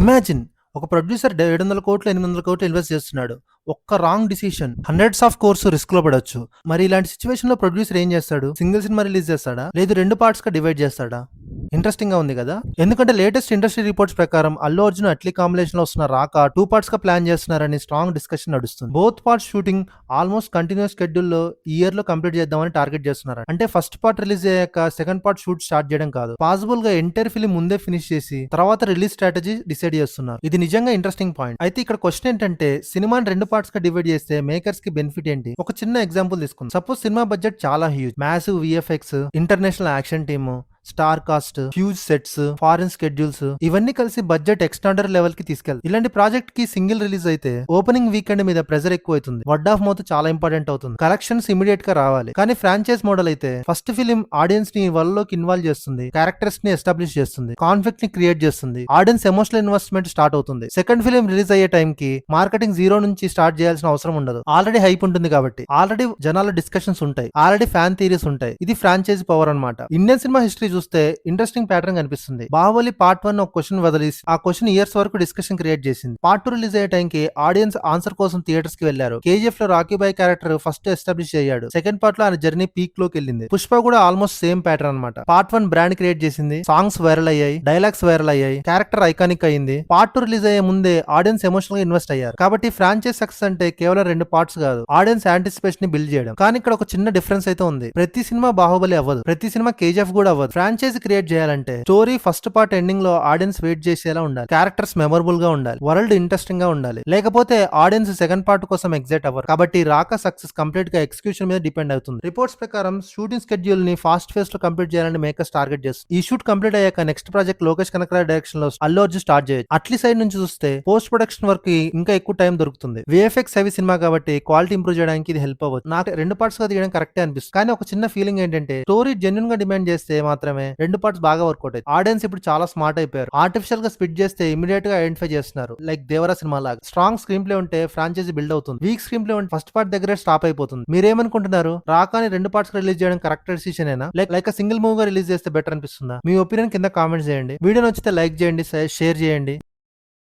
Imagine ఒక producer 700 కోట్లు 800 కోట్లు ఇన్వెస్ట్ చేస్తున్నాడు. ఒక్క wrong decision hundreds of course risk లో పడొచ్చు. మరి ఇలాంటి సిచ్యువేషన్ లో ప్రొడ్యూసర్ ఏం చేస్తాడు? సింగిల్ సినిమా రిలీజ్ చేస్తాడా, లేదు 2 పార్ట్స్ గా డివైడ్ చేస్తాడా? ఇంట్రెస్టింగ్ గా ఉంది కదా. ఎందుకంటే లేటెస్ట్ ఇండస్ట్రీ రిపోర్ట్స్ ప్రకారం అల్లు అర్జున్ అట్లీ కాంబినేషన్ లో వస్తున్న రాక 2 పార్ట్స్ గా ప్లాన్ చేస్తున్నారని స్ట్రాంగ్ డిస్కషన్ నడుస్తుంది. Both parts shooting almost continuous schedule లో ఈ ఇయర్ లో కంప్లీట్ చేద్దామని టార్గెట్ చేస్తున్నారు. అంటే ఫస్ట్ పార్ట్ రిలీజ్ అయ్యాక సెకండ్ పార్ట్ షూట్ స్టార్ట్ చేయడం కాదు, పాసిబుల్ గా ఎంటైర్ ఫిలిం ముందే ఫినిష్ చేసి తర్వాత రిలీజ్ స్ట్రాటజీ డిసైడ్ చేస్తున్నారు. ఇది నిజంగా ఇంట్రెస్టింగ్ పాయింట్. అయితే ఇక్కడ క్వశ్చన్ ఏంటంటే, సినిమాని 2 పార్ట్స్ గా డివైడ్ చేస్తే మేకర్స్ కి బెనిఫిట్ ఏంటి? ఒక చిన్న ఎగ్జాంపుల్ తీసుకుందాం. సపోజ్ సినిమా బడ్జెట్ చాలా huge, massive VFX, international action team, star cast, huge sets, foreign schedules, ఇవన్నీ కలిసి బడ్జెట్ ఎక్స్టాండర్ లెవెల్ కి తీసుకెళ్తాయి. ఇలాంటి ప్రాజెక్ట్ కి సింగిల్ రిలీజ్ అయితే ఓపెనింగ్ వీకెండ్ మీద ప్రెజర్ ఎక్కువ అవుతుంది, వర్డ్ ఆఫ్ మౌత్ చాలా ఇంపార్టెంట్ అవుతుంది, కలెక్షన్స్ ఇమీడియట్ గా రావాలి. కానీ ఫ్రాంచైజ్ మోడల్ అయితే ఫస్ట్ ఫిలిం ఆడియన్స్ ని వరల్డ్లోకి ఇన్వాల్వ్ చేస్తుంది, క్యారెక్టర్స్ ని ఎస్టాబ్లిష్ చేస్తుంది, కాన్ఫ్లిక్ట్ ని క్రియేట్ చేస్తుంది, ఆడియన్స్ ఎమోషనల్ ఇన్వెస్ట్మెంట్ స్టార్ట్ అవుతుంది. సెకండ్ ఫిలిం రిలీజ్ అయ్యే టైం కి మార్కెటింగ్ జీరో నుంచి స్టార్ట్ చేయాల్సిన అవసరం ఉండదు. ఆల్రెడీ హైప్ ఉంటుంది కాబట్టి, ఆల్రెడీ జనాల డిస్కషన్స్ ఉంటాయి, ఆల్రెడీ ఫ్యాన్ థియరీస్ ఉంటాయి. ఇది ఫ్రాంచైజ్ పవర్ అన్నమాట. ఇండియన్ సినిమా హిస్టరీ చూస్తే ఇంట్రెస్టింగ్ ప్యాటర్న్ కనిపిస్తుంది. బాహుబలి పార్ట్ 1 ఒక క్వశ్చన్ వదిలేసి ఆ క్వశ్చన్ ఇయర్స్ వరకు డిస్కషన్ క్రియేట్ చేసింది. పార్ట్ 2 రిలీజ్ అయ్యే టైం కి ఆడియన్స్ ఆన్సర్ కోసం థియేటర్స్ కి వెళ్లారు. కేజీఎఫ్ లో Rocky Bhai character first establish అయ్యాడు, సెకండ్ పార్ట్ లో ఆయన జర్నీ పీక్ లోకి వెళ్ళింది. పుష్ప కూడా ఆల్మోస్ట్ సేమ్ ప్యాటర్న్ అన్నమాట. పార్ట్ 1 బ్రాండ్ క్రియేట్ చేసింది, సాంగ్స్ వైరల్ అయ్యాయి, డైలాగ్స్ వైరల్ అయ్యాయి, క్యారెక్టర్ ఐకానిక్ అయ్యింది. పార్ట్ 2 రిలీజ్ అయ్యే ముందే ఆడియన్స్ ఎమోషనల్ గా ఇన్వెస్ట్ అయ్యారు. కాబట్టి ఫ్రాంచైజ్ సక్సెస్ అంటే కేవలం 2 పార్ట్స్ కాదు, ఆడియన్స్ యాంటిసిపేషన్ ని బిల్డ్ చేయడం. కానీ ఇక్కడ ఒక చిన్న డిఫరెన్స్ అయితే ఉంది. ప్రతి సినిమా బాహుబలి అవ్వదు, ప్రతి సినిమా కేజీఎఫ్ కూడా అవ్వదు. ఫ్రాంచైజ్ క్రియేట్ చేయాలంటే స్టోరీ ఫస్ట్ పార్ట్ ఎండింగ్ లో ఆడియన్స్ వెయిట్ చేసేలా ఉండాలి, క్యారెక్టర్స్ మెమరబుల్ గా ఉండాలి, వరల్డ్ ఇంట్రెస్టింగ్ గా ఉండాలి. లేకపోతే ఆడియన్స్ సెకండ్ పార్ట్ కోసం ఎగ్జైట్ అవ్వరు. కాబట్టి రాక సక్సెస్ కంప్లీట్ గా ఎగ్జిక్యూషన్ మీద డిపెండ్ అవుతుంది. రిపోర్ట్స్ ప్రకారం షూటింగ్ షెడ్యూల్ ని ఫాస్ట్ ఫేస్ లో కంప్లీట్ చేయాలని మేకర్స్ టార్గెట్ చేస్తారు. ఈ షూట్ కంప్లీట్ అయ్యాక next project Lokesh Kanagaraj direction లో అల్లు అర్జున్ స్టార్ట్ చేయొచ్చు. అట్లీ సైడ్ నుంచి చూస్తే పోస్ట్ ప్రొడక్షన్ వర్క్ కి ఇంకా ఎక్కువ టైం దొరుకుతుంది. విఎఫ్ఎక్స్ హెవీ సినిమా కాబట్టి క్వాలిటీ ఇంప్రూవ్ చేయడానికి ఇది హెల్ప్ అవ్వచ్చు. నాకు 2 పార్ట్స్ గా తీయడం కరెక్టే అనిపిస్తుంది. కానీ ఒక చిన్న ఫీలింగ్ ఏంటంటే, స్టోరీ జెన్యున్ గా డిమాండ్ చేస్తే మాత్రమే 2 పార్ట్స్ బాగా వర్కౌట్ అవుతాయి. ఆడియన్స్ ఇప్పుడు చాలా స్మార్ట్ అయిపోయారు. ఆర్టిఫిషియల్ గా స్పిట్ చేస్తే ఇమీడియట్ గా ఐడెంటిఫై చేస్తున్నారు. లైక్ దేవరా సినిమా లాగా స్ట్రాంగ్ స్క్రీన్ ప్లే ఉంటే ఫ్రాంచైజీ బిల్డ్ అవుతుంది, వీక్ స్క్రీన్ ప్లే ఉంటే ఫస్ట్ పార్ట్ దగ్గరే స్టాప్ అయిపోతుంది. మీరేమనుకుంటున్నారు? రాకాని 2 పార్ట్స్ రిలీజ్ చేయడం కరెక్ట్ డిసిషన్ ఏనా, లైక్ సింగిల్ మూవ్ గా రిలీజ్ చేస్తే బెటర్ అనిపిస్తుందా? మీ ఒపీనియన్ కింద కామెంట్స్ చేయండి. వీడియో నచ్చితే లైక్ చేయండి, షేర్ చేయండి.